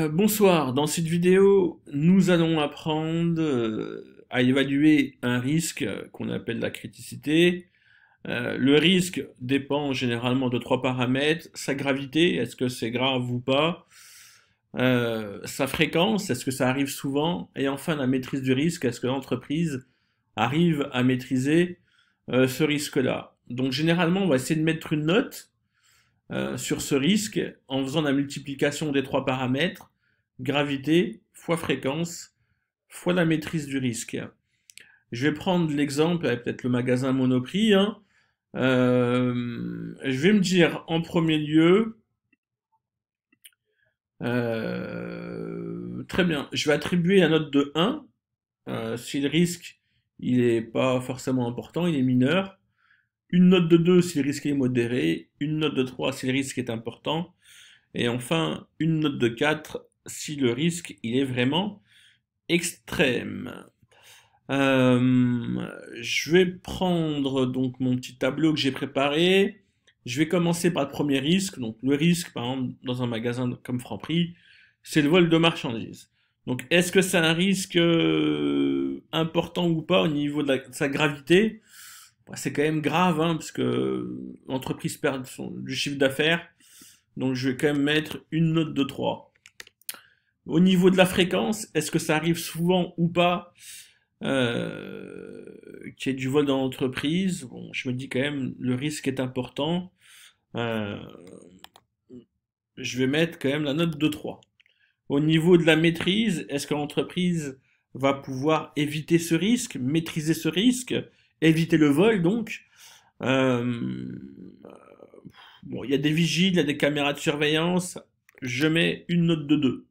Bonsoir, dans cette vidéo, nous allons apprendre à évaluer un risque qu'on appelle la criticité. Le risque dépend généralement de trois paramètres: sa gravité, est-ce que c'est grave ou pas, sa fréquence, est-ce que ça arrive souvent, et enfin la maîtrise du risque, est-ce que l'entreprise arrive à maîtriser ce risque-là. Donc généralement, on va essayer de mettre une note sur ce risque en faisant la multiplication des trois paramètres: gravité fois fréquence fois la maîtrise du risque. Je vais prendre l'exemple avec peut-être le magasin Monoprix, hein. Je vais me dire en premier lieu, très bien, je vais attribuer la note de 1 si le risque il est pas forcément important, il est mineur. Une note de 2 si le risque est modéré, une note de 3 si le risque est important, et enfin une note de 4 si le risque il est vraiment extrême. Je vais prendre donc mon petit tableau que j'ai préparé. Je vais commencer par le premier risque. Donc le risque, par exemple, dans un magasin comme Franprix, c'est le vol de marchandises. Donc est-ce que c'est un risque important ou pas au niveau de sa gravité? Bah, c'est quand même grave, hein, parce que l'entreprise perd du chiffre d'affaires. Donc je vais quand même mettre une note de 3. Au niveau de la fréquence, est-ce que ça arrive souvent ou pas qu'il y ait du vol dans l'entreprise? Bon, je me dis quand même, le risque est important. Euh, je vais mettre quand même la note de 3. Au niveau de la maîtrise, est-ce que l'entreprise va pouvoir éviter ce risque, maîtriser ce risque, éviter le vol donc? Euh, bon, il y a des vigiles, il y a des caméras de surveillance. Je mets une note de 2.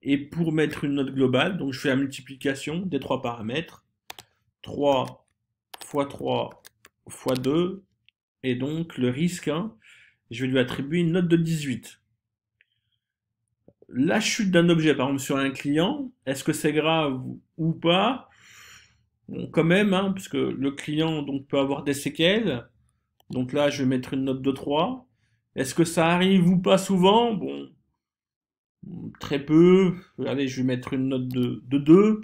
Et pour mettre une note globale, donc je fais la multiplication des trois paramètres: 3 fois 3 fois 2, et donc le risque, hein, je vais lui attribuer une note de 18. La chute d'un objet, par exemple sur un client, est-ce que c'est grave ou pas? Bon, quand même, hein, puisque le client donc peut avoir des séquelles. Donc là, je vais mettre une note de 3. Est-ce que ça arrive ou pas souvent? Bon, très peu. Allez, je vais mettre une note de 2.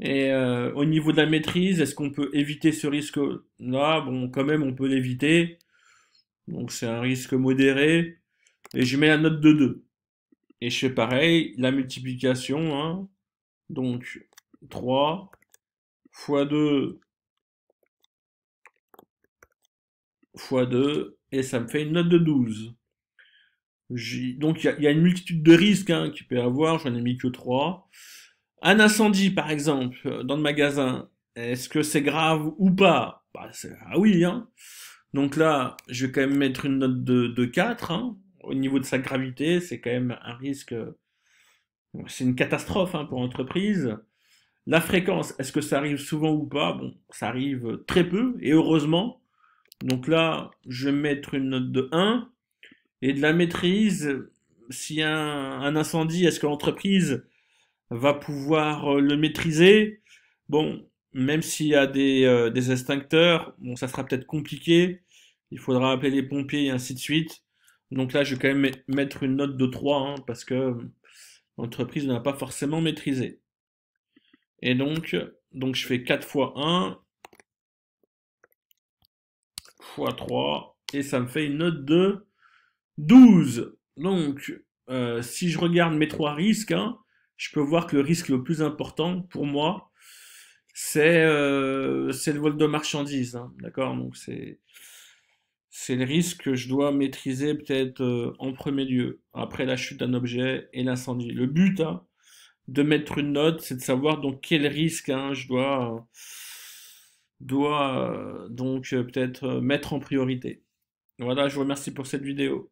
Et au niveau de la maîtrise, est-ce qu'on peut éviter ce risque-là? Bon, quand même, on peut l'éviter. Donc c'est un risque modéré. Et je mets la note de 2. Et je fais pareil, la multiplication, hein. Donc 3 fois 2 fois 2, et ça me fait une note de 12. Donc il y a une multitude de risques, hein, qu'il peut y avoir, j'en ai mis que 3. Un incendie, par exemple, dans le magasin, est-ce que c'est grave ou pas? Bah, ah oui, hein. Donc là, je vais quand même mettre une note de 4, hein. Au niveau de sa gravité, c'est quand même un risque, c'est une catastrophe, hein, pour l'entreprise. La fréquence, est-ce que ça arrive souvent ou pas? Bon, ça arrive très peu, et heureusement. Donc là, je vais mettre une note de 1. Et de la maîtrise, s'il y a un incendie, est-ce que l'entreprise va pouvoir le maîtriser? Bon, même s'il y a des extincteurs, bon, ça sera peut-être compliqué. Il faudra appeler les pompiers et ainsi de suite. Donc là, je vais quand même mettre une note de 3, hein, parce que l'entreprise n'a pas forcément maîtrisé. Et donc je fais 4 fois 1 fois 3, et ça me fait une note de 12. Donc, si je regarde mes trois risques, hein, je peux voir que le risque le plus important pour moi, c'est le vol de marchandises, hein, d'accord? Donc c'est le risque que je dois maîtriser peut-être en premier lieu, après la chute d'un objet et l'incendie. Le but, hein, de mettre une note, c'est de savoir donc quel risque, hein, je dois donc peut-être mettre en priorité. Voilà, je vous remercie pour cette vidéo.